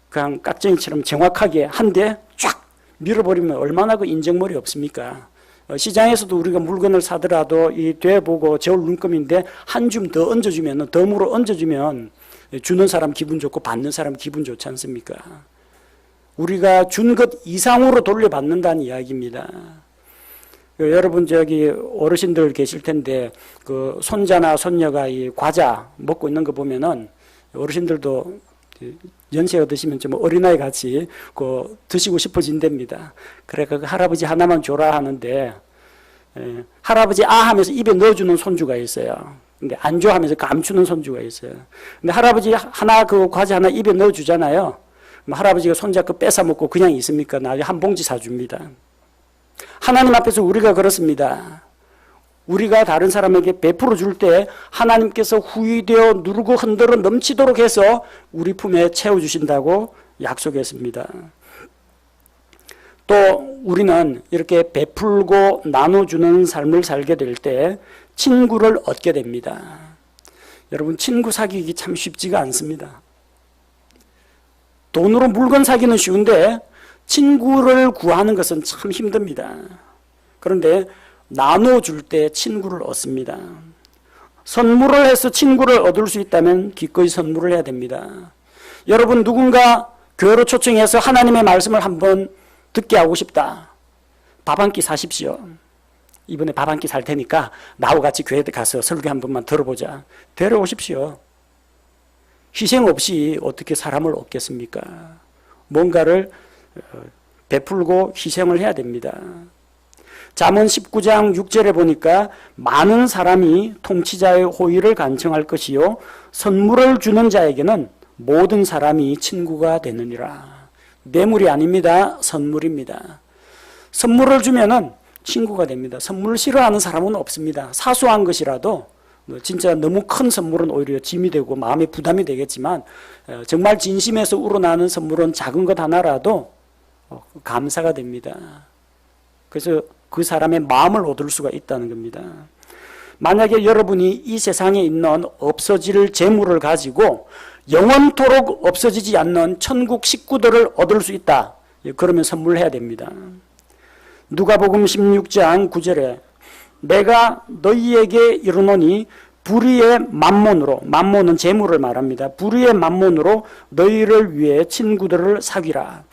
그냥 깍쟁이처럼 정확하게 한 대 쫙 밀어버리면 얼마나 그 인정머리 없습니까? 시장에서도 우리가 물건을 사더라도 이 돼보고 저울 눈금인데 한 줌 더 얹어주면, 덤으로 얹어주면 주는 사람 기분 좋고 받는 사람 기분 좋지 않습니까? 우리가 준 것 이상으로 돌려받는다는 이야기입니다. 여러분 저기 어르신들 계실 텐데 그 손자나 손녀가 이 과자 먹고 있는 거 보면은 어르신들도 연세가 드시면 좀 어린아이 같이 그 드시고 싶어진답니다. 그래 그 할아버지 하나만 줘라 하는데 할아버지 아 하면서 입에 넣어주는 손주가 있어요. 근데 안 줘 하면서 감추는 손주가 있어요. 근데 할아버지 하나 그 과자 하나 입에 넣어주잖아요. 할아버지가 손자 거 뺏어 먹고 그냥 있습니까? 나중에 한 봉지 사줍니다. 하나님 앞에서 우리가 그렇습니다. 우리가 다른 사람에게 베풀어 줄 때 하나님께서 후히되어 누르고 흔들어 넘치도록 해서 우리 품에 채워주신다고 약속했습니다. 또 우리는 이렇게 베풀고 나눠주는 삶을 살게 될 때 친구를 얻게 됩니다. 여러분 친구 사귀기 참 쉽지가 않습니다. 돈으로 물건 사기는 쉬운데 친구를 구하는 것은 참 힘듭니다. 그런데 나눠줄 때 친구를 얻습니다. 선물을 해서 친구를 얻을 수 있다면 기꺼이 선물을 해야 됩니다. 여러분 누군가 교회로 초청해서 하나님의 말씀을 한번 듣게 하고 싶다. 밥 한 끼 사십시오. 이번에 밥 한 끼 살 테니까 나하고 같이 교회에 가서 설교 한 번만 들어보자. 데려오십시오. 희생 없이 어떻게 사람을 얻겠습니까? 뭔가를 베풀고 희생을 해야 됩니다. 잠언 19장 6절에 보니까 많은 사람이 통치자의 호의를 간청할 것이요 선물을 주는 자에게는 모든 사람이 친구가 되느니라. 뇌물이 아닙니다. 선물입니다. 선물을 주면은 친구가 됩니다. 선물 싫어하는 사람은 없습니다. 사소한 것이라도 진짜 너무 큰 선물은 오히려 짐이 되고 마음에 부담이 되겠지만 정말 진심에서 우러나는 선물은 작은 것 하나라도 감사가 됩니다. 그래서 그 사람의 마음을 얻을 수가 있다는 겁니다. 만약에 여러분이 이 세상에 있는 없어질 재물을 가지고 영원토록 없어지지 않는 천국 식구들을 얻을 수 있다. 그러면 선물해야 됩니다. 누가복음 16장 9절에 내가 너희에게 이르노니 불의의 만몬으로, 만몬은 재물을 말합니다. 불의의 만몬으로 너희를 위해 친구들을 사귀라.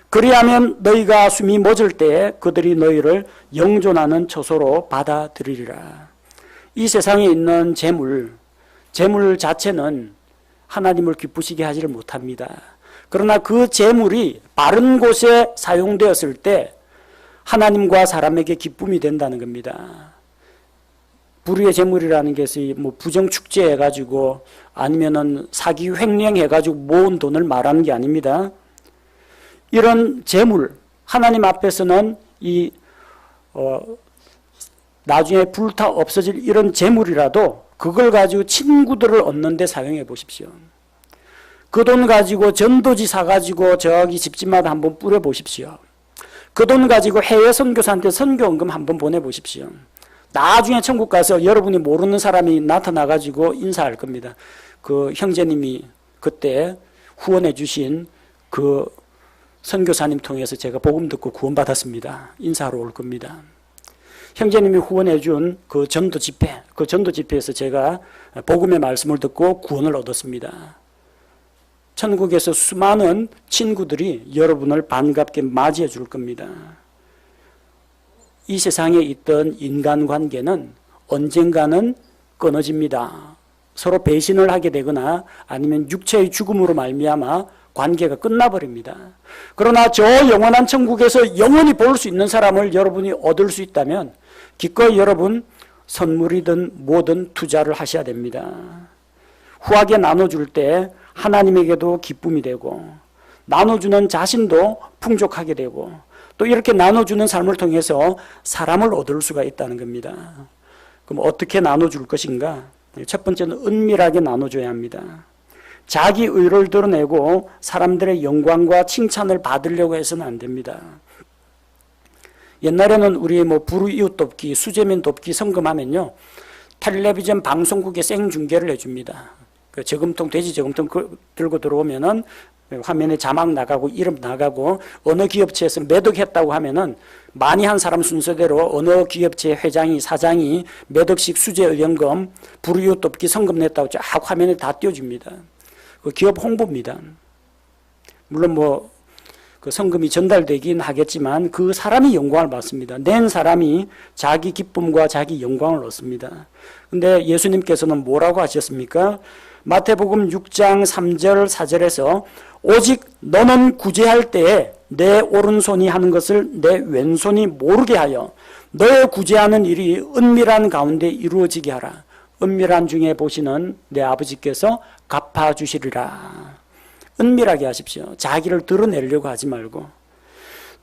그리하면 너희가 숨이 멎을 때에 그들이 너희를 영존하는 처소로 받아들이리라. 이 세상에 있는 재물 자체는 하나님을 기쁘시게 하지를 못합니다. 그러나 그 재물이 바른 곳에 사용되었을 때 하나님과 사람에게 기쁨이 된다는 겁니다. 불의의 재물이라는 것이 뭐 부정축제 해가지고 아니면은 사기 횡령 해가지고 모은 돈을 말하는 게 아닙니다. 이런 재물, 하나님 앞에서는 나중에 불타 없어질 이런 재물이라도 그걸 가지고 친구들을 얻는 데 사용해 보십시오. 그 돈 가지고 전도지 사가지고 저기 집집마다 한번 뿌려 보십시오. 그 돈 가지고 해외 선교사한테 선교원금 한번 보내보십시오. 나중에 천국 가서 여러분이 모르는 사람이 나타나가지고 인사할 겁니다. 그 형제님이 그때 후원해 주신 그 선교사님 통해서 제가 복음 듣고 구원받았습니다. 인사하러 올 겁니다. 형제님이 후원해 준 그 전도 집회에서 제가 복음의 말씀을 듣고 구원을 얻었습니다. 천국에서 수많은 친구들이 여러분을 반갑게 맞이해 줄 겁니다. 이 세상에 있던 인간관계는 언젠가는 끊어집니다. 서로 배신을 하게 되거나 아니면 육체의 죽음으로 말미암아 관계가 끝나버립니다. 그러나 저 영원한 천국에서 영원히 볼 수 있는 사람을 여러분이 얻을 수 있다면 기꺼이 여러분 선물이든 뭐든 투자를 하셔야 됩니다. 후하게 나눠줄 때 하나님에게도 기쁨이 되고 나눠주는 자신도 풍족하게 되고 또 이렇게 나눠주는 삶을 통해서 사람을 얻을 수가 있다는 겁니다. 그럼 어떻게 나눠줄 것인가? 첫 번째는 은밀하게 나눠줘야 합니다. 자기 의를 드러내고 사람들의 영광과 칭찬을 받으려고 해서는 안 됩니다. 옛날에는 우리 불이웃 돕기, 수재민 돕기 성금하면요, 텔레비전 방송국에 생중계를 해줍니다. 그 저금통, 돼지 저금통 들고 들어오면은 화면에 자막 나가고 이름 나가고 어느 기업체에서 몇 억 했다고 하면은 많이 한 사람 순서대로 어느 기업체 회장이 사장이 몇 억씩 수재의원금, 불이웃 돕기 성금 냈다고 쫙 화면에 다 띄워줍니다. 그 기업 홍보입니다. 물론 그 성금이 전달되긴 하겠지만 그 사람이 영광을 받습니다. 낸 사람이 자기 기쁨과 자기 영광을 얻습니다. 근데 예수님께서는 뭐라고 하셨습니까? 마태복음 6장 3절 4절에서 오직 너는 구제할 때에 내 오른손이 하는 것을 내 왼손이 모르게 하여 너의 구제하는 일이 은밀한 가운데 이루어지게 하라. 은밀한 중에 보시는 내 아버지께서 갚아주시리라. 은밀하게 하십시오. 자기를 드러내려고 하지 말고.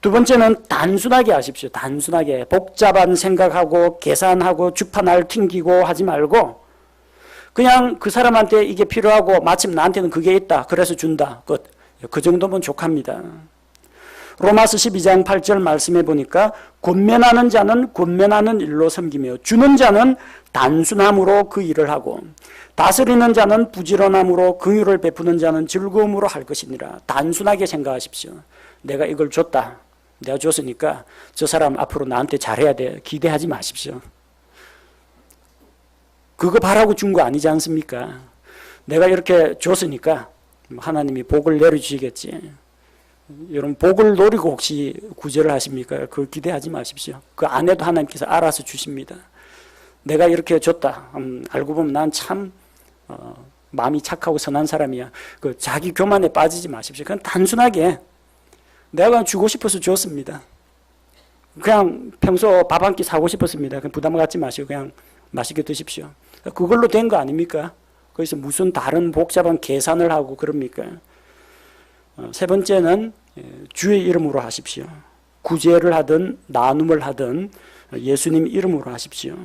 두 번째는 단순하게 하십시오. 단순하게 복잡한 생각하고 계산하고 주판알 튕기고 하지 말고 그냥 그 사람한테 이게 필요하고 마침 나한테는 그게 있다. 그래서 준다. 그 정도면 족합니다. 로마서 12장 8절 말씀해 보니까 권면하는 자는 권면하는 일로 섬기며 주는 자는 단순함으로 그 일을 하고 다스리는 자는 부지런함으로 긍휼을 베푸는 자는 즐거움으로 할 것이니라. 단순하게 생각하십시오. 내가 이걸 줬다. 내가 줬으니까 저 사람 앞으로 나한테 잘해야 돼. 기대하지 마십시오. 그거 바라고 준 거 아니지 않습니까? 내가 이렇게 줬으니까 하나님이 복을 내려주시겠지. 여러분 복을 노리고 혹시 구제를 하십니까? 그걸 기대하지 마십시오. 그 안 해도 하나님께서 알아서 주십니다. 내가 이렇게 줬다. 알고 보면 난 참 마음이 착하고 선한 사람이야. 그 자기 교만에 빠지지 마십시오. 그냥 단순하게 내가 그냥 주고 싶어서 줬습니다. 그냥 평소 밥 한 끼 사고 싶었습니다. 그냥 부담 갖지 마시고 그냥 맛있게 드십시오. 그걸로 된 거 아닙니까? 거기서 무슨 다른 복잡한 계산을 하고 그럽니까? 세 번째는 주의 이름으로 하십시오. 구제를 하든 나눔을 하든 예수님 이름으로 하십시오.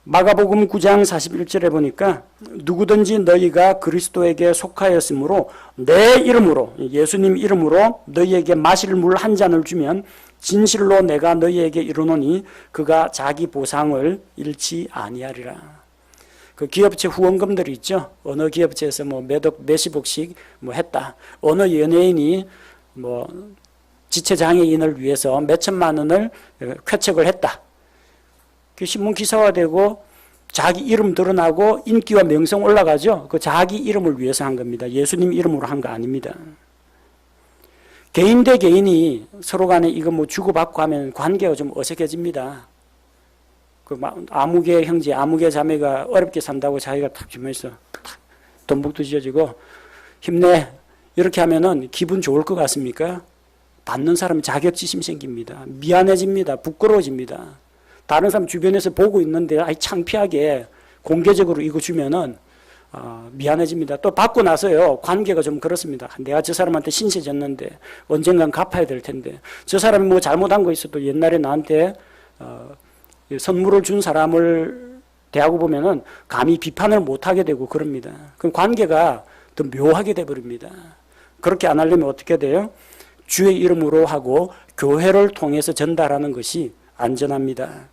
마가복음 9장 41절에 보니까 누구든지 너희가 그리스도에게 속하였으므로 내 이름으로 예수님 이름으로 너희에게 마실 물 한 잔을 주면 진실로 내가 너희에게 이르노니 그가 자기 보상을 잃지 아니하리라. 그 기업체 후원금들이 있죠. 어느 기업체에서 뭐 몇억 몇십억씩 뭐 했다. 어느 연예인이 뭐 지체장애인을 위해서 몇천만 원을 쾌척을 했다. 그 신문 기사화되고 자기 이름 드러나고 인기와 명성 올라가죠. 그 자기 이름을 위해서 한 겁니다. 예수님 이름으로 한 거 아닙니다. 개인 대 개인이 서로 간에 이거 뭐 주고받고 하면 관계가 좀 어색해집니다. 그 아무개 형제, 아무개 자매가 어렵게 산다고 자기가 탁 주면서 돈복도 지어지고 힘내 이렇게 하면은 기분 좋을 것 같습니까? 받는 사람이 자격지심 생깁니다. 미안해집니다. 부끄러워집니다. 다른 사람 주변에서 보고 있는데 창피하게 공개적으로 이거 주면은 미안해집니다. 또 받고 나서요 관계가 좀 그렇습니다. 내가 저 사람한테 신세 졌는데 언젠간 갚아야 될 텐데 저 사람이 뭐 잘못한 거 있어도 옛날에 나한테 선물을 준 사람을 대하고 보면은 감히 비판을 못하게 되고 그럽니다. 그럼 관계가 더 묘하게 돼버립니다. 그렇게 안 하려면 어떻게 돼요? 주의 이름으로 하고 교회를 통해서 전달하는 것이 안전합니다.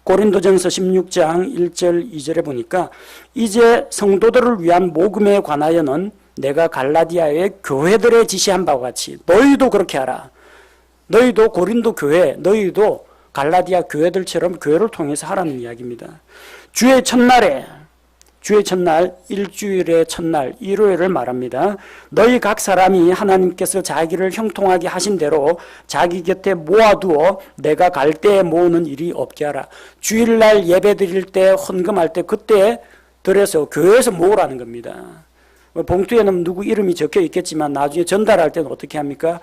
고린도전서 16장 1절 2절에 보니까 이제 성도들을 위한 모금에 관하여는 내가 갈라디아의 교회들에 지시한 바와 같이 너희도 그렇게 하라. 너희도 고린도 교회, 너희도 갈라디아 교회들처럼 교회를 통해서 하라는 이야기입니다. 주의 첫날 일주일의 첫날 일요일을 말합니다. 너희 각 사람이 하나님께서 자기를 형통하게 하신 대로 자기 곁에 모아두어 내가 갈 때에 모으는 일이 없게 하라. 주일날 예배 드릴 때 헌금할 때 그때 들여서 교회에서 모으라는 겁니다. 봉투에는 누구 이름이 적혀 있겠지만 나중에 전달할 때는 어떻게 합니까?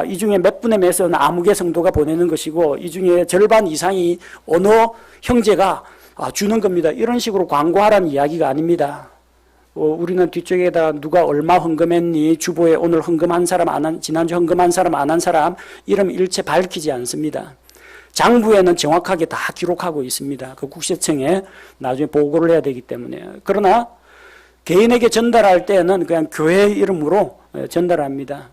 이 중에 몇 분의 몇은 아무개 성도가 보내는 것이고 이 중에 절반 이상이 어느 형제가 주는 겁니다. 이런 식으로 광고하라는 이야기가 아닙니다. 우리는 뒤쪽에다 누가 얼마 헌금했니, 주보에 오늘 헌금한 사람 지난주 헌금한 사람 안 한 사람 이름 일체 밝히지 않습니다. 장부에는 정확하게 다 기록하고 있습니다. 그 국세청에 나중에 보고를 해야 되기 때문에. 그러나 개인에게 전달할 때는 그냥 교회 이름으로 전달합니다.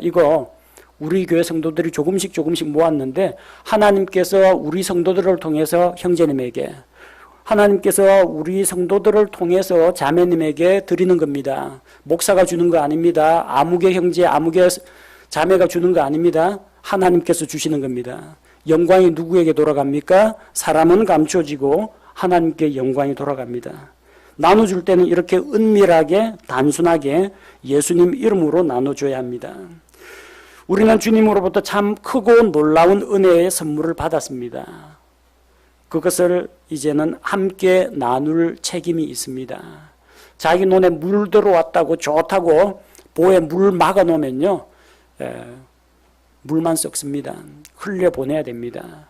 이거 우리 교회 성도들이 조금씩 모았는데 하나님께서 우리 성도들을 통해서 형제님에게 하나님께서 우리 성도들을 통해서 자매님에게 드리는 겁니다. 목사가 주는 거 아닙니다. 아무개 형제, 아무개 자매가 주는 거 아닙니다. 하나님께서 주시는 겁니다. 영광이 누구에게 돌아갑니까? 사람은 감춰지고 하나님께 영광이 돌아갑니다. 나눠줄 때는 이렇게 은밀하게 단순하게 예수님 이름으로 나눠줘야 합니다. 우리는 주님으로부터 참 크고 놀라운 은혜의 선물을 받았습니다. 그것을 이제는 함께 나눌 책임이 있습니다. 자기 눈에 물 들어왔다고 좋다고 보에 물 막아 놓으면요, 물만 썩습니다. 흘려보내야 됩니다.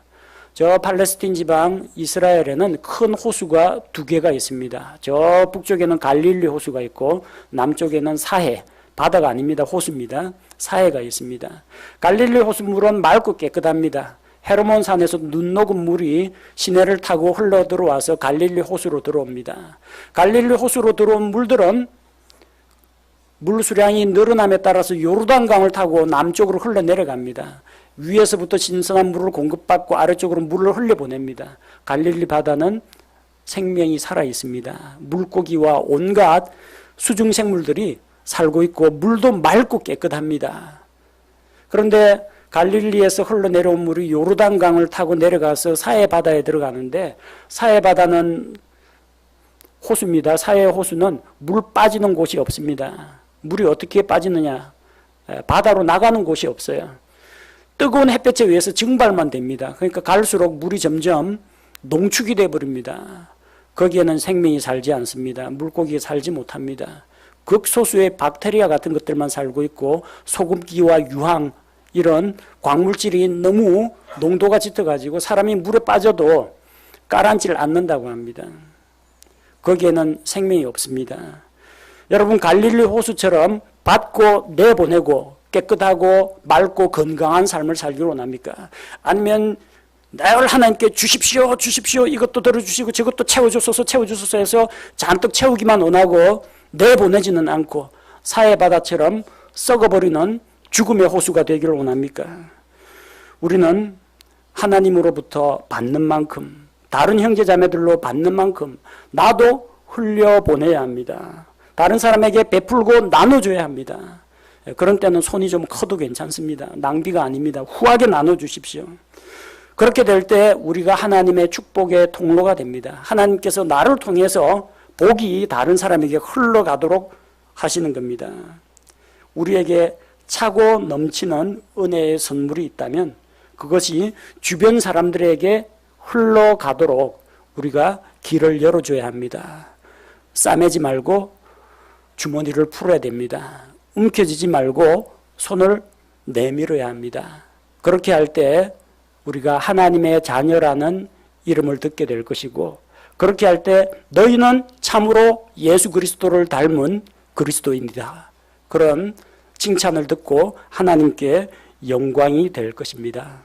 저 팔레스틴 지방 이스라엘에는 큰 호수가 두 개가 있습니다. 저 북쪽에는 갈릴리 호수가 있고 남쪽에는 사해, 바다가 아닙니다. 호수입니다. 사해가 있습니다. 갈릴리 호수 물은 맑고 깨끗합니다. 헤르몬 산에서 눈 녹은 물이 시내를 타고 흘러 들어와서 갈릴리 호수로 들어옵니다. 갈릴리 호수로 들어온 물들은 물 수량이 늘어남에 따라서 요르단강을 타고 남쪽으로 흘러내려갑니다. 위에서부터 신선한 물을 공급받고 아래쪽으로 물을 흘려보냅니다. 갈릴리 바다는 생명이 살아있습니다. 물고기와 온갖 수중생물들이 살고 있고 물도 맑고 깨끗합니다. 그런데 갈릴리에서 흘러내려온 물이 요르단강을 타고 내려가서 사해바다에 들어가는데 사해바다는 호수입니다. 사해 호수는 물 빠지는 곳이 없습니다. 물이 어떻게 빠지느냐? 바다로 나가는 곳이 없어요. 뜨거운 햇볕에 의해서 증발만 됩니다. 그러니까 갈수록 물이 점점 농축이 되어버립니다. 거기에는 생명이 살지 않습니다. 물고기가 살지 못합니다. 극소수의 박테리아 같은 것들만 살고 있고 소금기와 유황 이런 광물질이 너무 농도가 짙어가지고 사람이 물에 빠져도 가라앉지를 않는다고 합니다. 거기에는 생명이 없습니다. 여러분 갈릴리 호수처럼 받고 내보내고 깨끗하고 맑고 건강한 삶을 살기로 원합니까? 아니면 늘 하나님께 주십시오 주십시오 이것도 들어주시고 저것도 채워주소서 해서 잔뜩 채우기만 원하고 내보내지는 않고 사해바다처럼 썩어버리는 죽음의 호수가 되기를 원합니까? 우리는 하나님으로부터 받는 만큼 다른 형제자매들로 받는 만큼 나도 흘려보내야 합니다. 다른 사람에게 베풀고 나눠줘야 합니다. 그런 때는 손이 좀 커도 괜찮습니다. 낭비가 아닙니다. 후하게 나눠주십시오. 그렇게 될 때 우리가 하나님의 축복의 통로가 됩니다. 하나님께서 나를 통해서 복이 다른 사람에게 흘러가도록 하시는 겁니다. 우리에게 차고 넘치는 은혜의 선물이 있다면 그것이 주변 사람들에게 흘러가도록 우리가 길을 열어줘야 합니다. 싸매지 말고 주머니를 풀어야 됩니다. 움켜쥐지 말고 손을 내밀어야 합니다. 그렇게 할 때 우리가 하나님의 자녀라는 이름을 듣게 될 것이고 그렇게 할 때 너희는 참으로 예수 그리스도를 닮은 그리스도인이다. 그런 칭찬을 듣고 하나님께 영광이 될 것입니다.